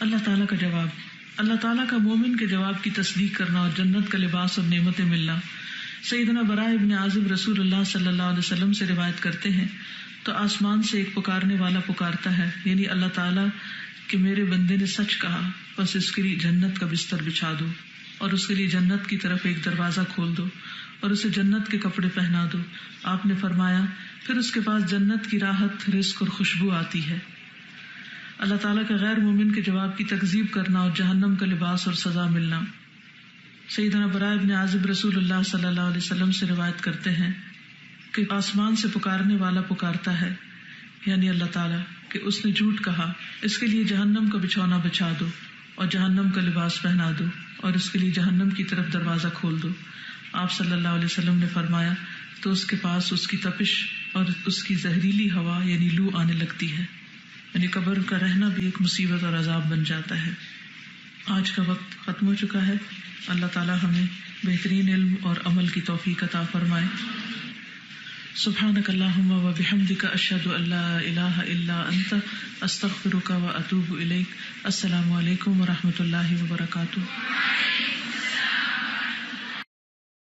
اللہ تعالیٰ کا جواب. اللہ تعالیٰ کا مومن کے جواب کی تصدیق کرنا اور جنت کا لباس اور نعمتیں ملنا. سیدنا براء ابن عازب رسول اللہ صلی اللہ علیہ وسلم سے روایت کرتے ہیں تو آسمان سے ایک پکارنے والا پکارتا ہے، یعنی اللہ تعالیٰ کہ میرے بندے نے سچ کہا، بس اس کے لیے جنت کا بستر بچھا دو اور اس کے لیے جنت کی طرف ایک دروازہ کھول دو اور اسے جنت کے کپڑے پہنا دو. آپ نے فرمایا پھر اس کے پاس جنت کی راحت، رزق اور خوشبو آتی ہے. اللہ تعالیٰ کا غیر مومن کے جواب کی تکذیب کرنا اور جہنم کا لباس اور سزا ملنا. سیدنا براء ابن عازب رسول اللہ صلی اللہ علیہ وسلم سے روایت کرتے ہیں کہ آسمان سے پکارنے والا پکارتا ہے، یعنی اللہ تعالیٰ کہ اس نے جھوٹ کہا، اس کے لیے جہنم کا بچھونا بچھا دو اور جہنم کا لباس پہنا دو اور اس کے لیے جہنم کی طرف دروازہ کھول دو. آپ صلی اللہ علیہ وسلم نے فرمایا تو اس کے پاس اس کی تپش اور اس کی زہریلی ہوا یعنی لو آنے لگتی ہے. یعنی قبر کا رہنا بھی ایک مصیبت اور عذاب بن جاتا ہے. آج کا وقت ختم ہو چکا ہے. اللہ تعالی ہمیں بہترین علم اور عمل کی توفیق عطا فرمائے. سبحانک اللہم و بحمدک اشہد ان لا الہ الا انت استغفرک و اتوب الیک. السلام علیکم و رحمۃ اللہ وبرکاتہ.